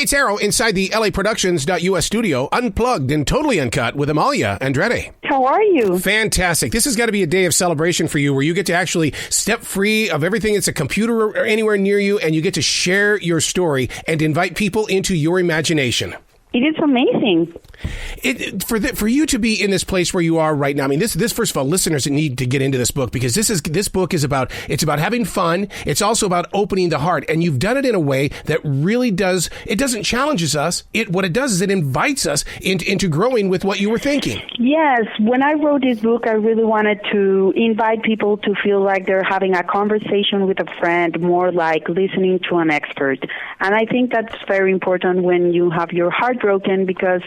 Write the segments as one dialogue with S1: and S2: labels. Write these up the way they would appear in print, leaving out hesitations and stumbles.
S1: Hey, it's Arrow inside the LA Productions.us studio, unplugged and totally uncut with Amalia Andrade.
S2: How are you?
S1: Fantastic. This has got to be a day of celebration for you where you get to actually step free of everything that's a computer or anywhere near you, and you get to share your story and invite people into your imagination.
S2: It is amazing.
S1: For you to be in this place where you are right now, I mean, this first of all, listeners need to get into this book because this book is about having fun. It's also about opening the heart, and you've done it in a way that really doesn't challenge us. What it does is it invites us into growing with what you were thinking.
S2: Yes, when I wrote this book, I really wanted to invite people to feel like they're having a conversation with a friend, more like listening to an expert. And I think that's very important when you have your heart broken, because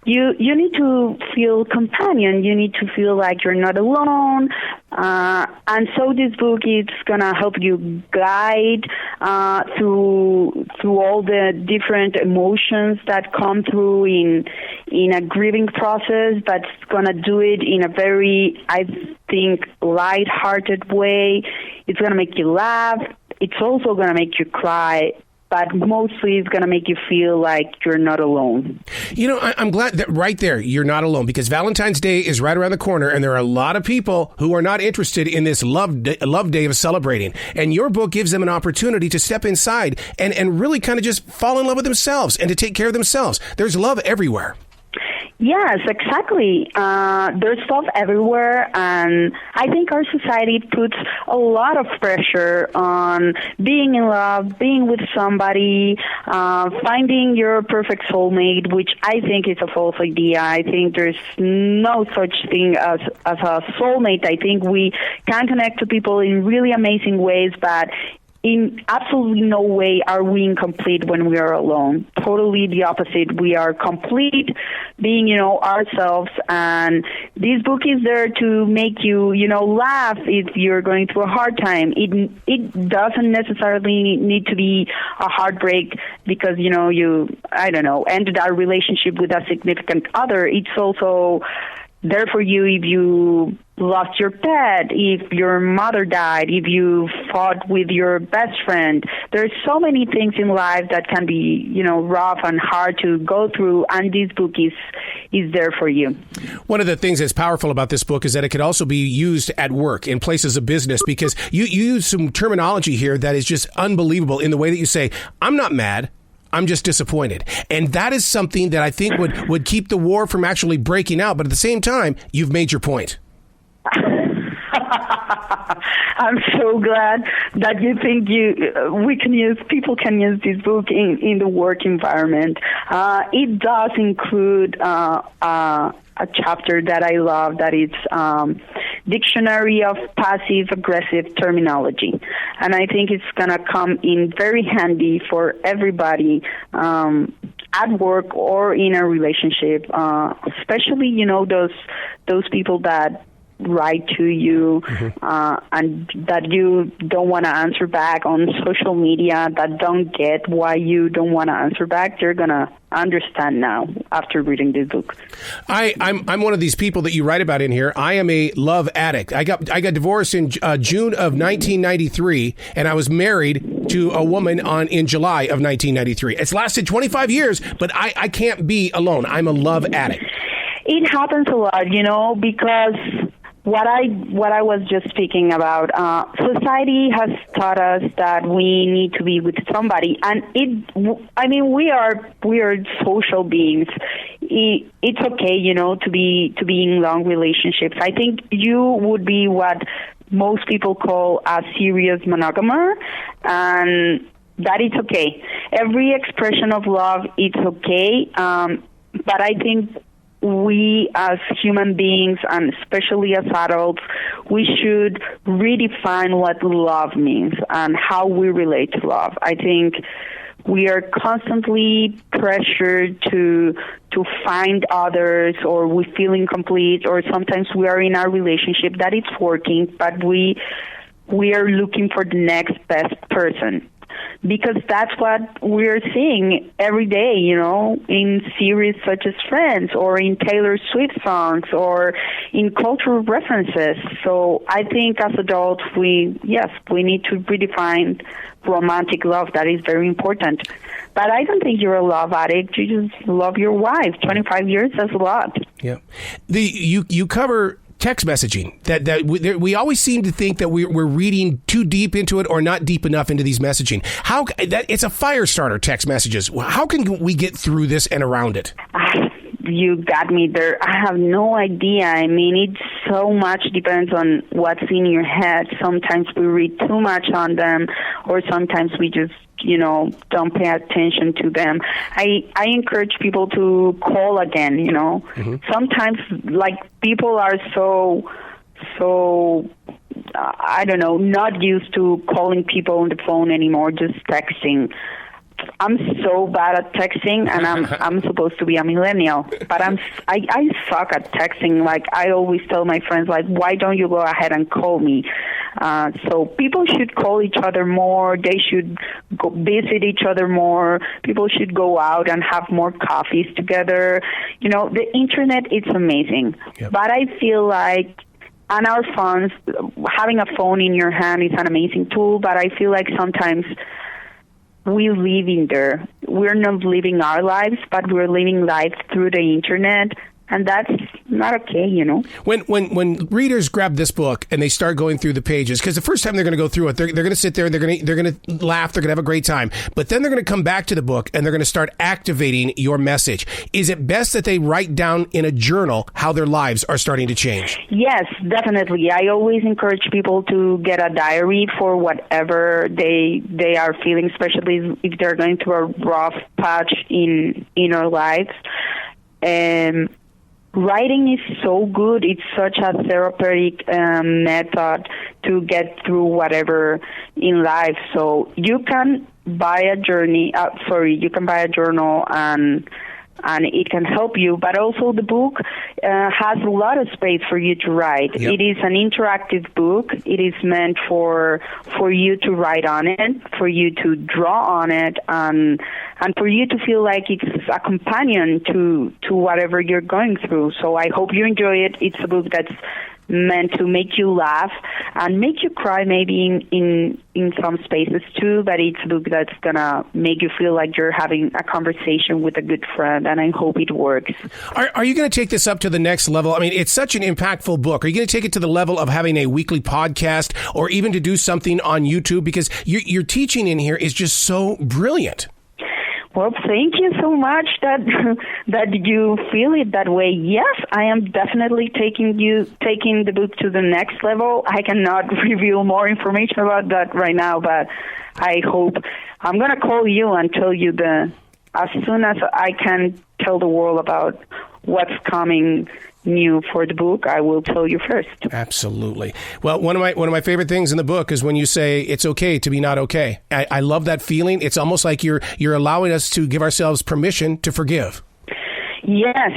S2: you need to feel companion. You need to feel like you're not alone. And so this book is going to help you guide through all the different emotions that come through in a grieving process, but it's going to do it in a very, I think, light-hearted way. It's going to make you laugh. It's also going to make you cry. But mostly it's going to make you feel like you're not alone.
S1: You know, I'm glad that right there, you're not alone, because Valentine's Day is right around the corner, and there are a lot of people who are not interested in this love day of celebrating. And your book gives them an opportunity to step inside and really kind of just fall in love with themselves and to take care of themselves. There's love everywhere.
S2: Yes, exactly. There's love everywhere, and I think our society puts a lot of pressure on being in love, being with somebody, finding your perfect soulmate, which I think is a false idea. I think there's no such thing as a soulmate. I think we can connect to people in really amazing ways, but in absolutely no way are we incomplete when we are alone. Totally the opposite. We are complete being, ourselves. And this book is there to make you, laugh if you're going through a hard time. It doesn't necessarily need to be a heartbreak because, you ended our relationship with a significant other. It's also there for you if you lost your pet, if your mother died, if you fought with your best friend. There's so many things in life that can be, rough and hard to go through, and this book is there for you.
S1: One of the things that's powerful about this book is that it could also be used at work, in places of business, because you use some terminology here that is just unbelievable in the way that you say, I'm not mad, I'm just disappointed. And that is something that I think would keep the war from actually breaking out. But at the same time, you've made your point.
S2: I'm so glad that you think people can use this book in the work environment. It does include a chapter that I love, that it's Dictionary of Passive-Aggressive Terminology. And I think it's going to come in very handy for everybody at work or in a relationship, especially, those people that write to you and that you don't want to answer back on social media, that don't get why you don't want to answer back. They're going to understand now after reading this book.
S1: I'm one of these people that you write about in here. I am a love addict. I got divorced in June of 1993, and I was married to a woman in July of 1993. It's lasted 25 years, but I can't be alone. I'm a love addict.
S2: It happens a lot, because what I was just speaking about, society has taught us that we need to be with somebody, and we are social beings. It's okay, to be in long relationships. I think you would be what most people call a serious monogamer, and that is okay. Every expression of love, it's okay, but I think we as human beings, and especially as adults, we should redefine what love means and how we relate to love. I think we are constantly pressured to find others, or we feel incomplete, or sometimes we are in our relationship that it's working, but we are looking for the next best person. because that's what we're seeing every day, in series such as Friends or in Taylor Swift songs or in cultural references. So I think as adults, we need to redefine romantic love. That is very important. But I don't think you're a love addict. You just love your wife. 25 years, that's a lot.
S1: Yeah. You cover text messaging. That we always seem to think that we're reading too deep into it or not deep enough into these messaging. It's a fire starter, text messages. How can we get through this and around it?
S2: You got me there. I have no idea. I mean, it so much depends on what's in your head. Sometimes we read too much on them, or sometimes we just, don't pay attention to them. I encourage people to call again, Mm-hmm. Sometimes, people are so I don't know, not used to calling people on the phone anymore, just texting. I'm so bad at texting, and I'm supposed to be a millennial, but I suck at texting. I always tell my friends, why don't you go ahead and call me? So people should call each other more. They should go visit each other more. People should go out and have more coffees together. The internet, it's amazing. Yep. But I feel like on our phones, having a phone in your hand is an amazing tool, but I feel like sometimes we live in there. We're not living our lives, but we're living life through the internet, and that's not okay,
S1: When readers grab this book and they start going through the pages, because the first time they're going to go through it, they're going to sit there, they're going to laugh, they're going to have a great time, but then they're going to come back to the book and they're going to start activating your message. Is it best that they write down in a journal how their lives are starting to change?
S2: Yes, definitely. I always encourage people to get a diary for whatever they are feeling, especially if they're going through a rough patch in their lives. Writing is so good. It's such a therapeutic method to get through whatever in life. So you can buy a journal and it can help you. But also the book has a lot of space for you to write. Yep. It is an interactive book. It is meant for you to write on it, for you to draw on it, and for you to feel like it's a companion to whatever you're going through. So I hope you enjoy it. It's a book that's meant to make you laugh and make you cry maybe in some spaces too, but it's a book that's gonna make you feel like you're having a conversation with a good friend, and I hope it works.
S1: Are you going to take this up to the next level? I mean, it's such an impactful book. Are you going to take it to the level of having a weekly podcast or even to do something on YouTube? Because your teaching in here is just so brilliant.
S2: Well, thank you so much that you feel it that way. Yes, I am definitely taking the book to the next level. I cannot reveal more information about that right now, but I hope I'm going to call you and tell you as soon as I can tell the world about what's coming new for the book, I will tell you first.
S1: Absolutely. Well, one of my favorite things in the book is when you say it's okay to be not okay. I love that feeling. It's almost like you're allowing us to give ourselves permission to forgive. Yes,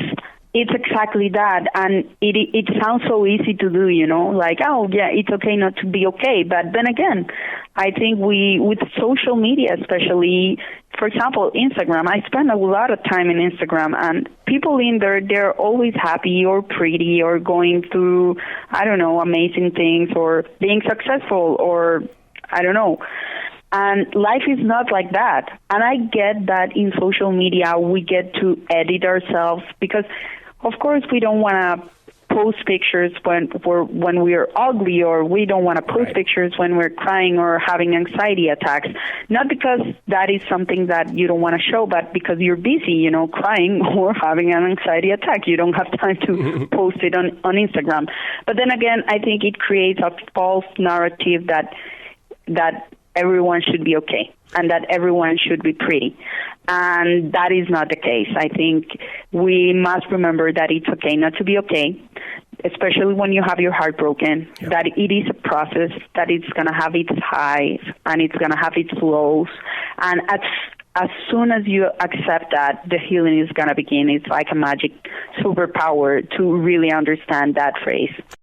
S2: it's exactly that. And it sounds so easy to do, oh yeah, it's okay not to be okay. But then again, I think with social media, especially, for example, Instagram, I spend a lot of time in Instagram, and people in there, they're always happy or pretty or going through, I don't know, amazing things or being successful or, I don't know. And life is not like that. And I get that in social media, we get to edit ourselves because, of course, we don't want to post pictures when we're ugly, or we don't want to post pictures when we're crying or having anxiety attacks. Not because that is something that you don't want to show, but because you're busy, crying or having an anxiety attack. You don't have time to post it on Instagram. But then again, I think it creates a false narrative that everyone should be okay and that everyone should be pretty. And that is not the case. I think we must remember that it's okay not to be okay, especially when you have your heart broken, that it is a process, that it's going to have its highs and it's going to have its lows. And as soon as you accept that, the healing is going to begin. It's like a magic superpower to really understand that phrase.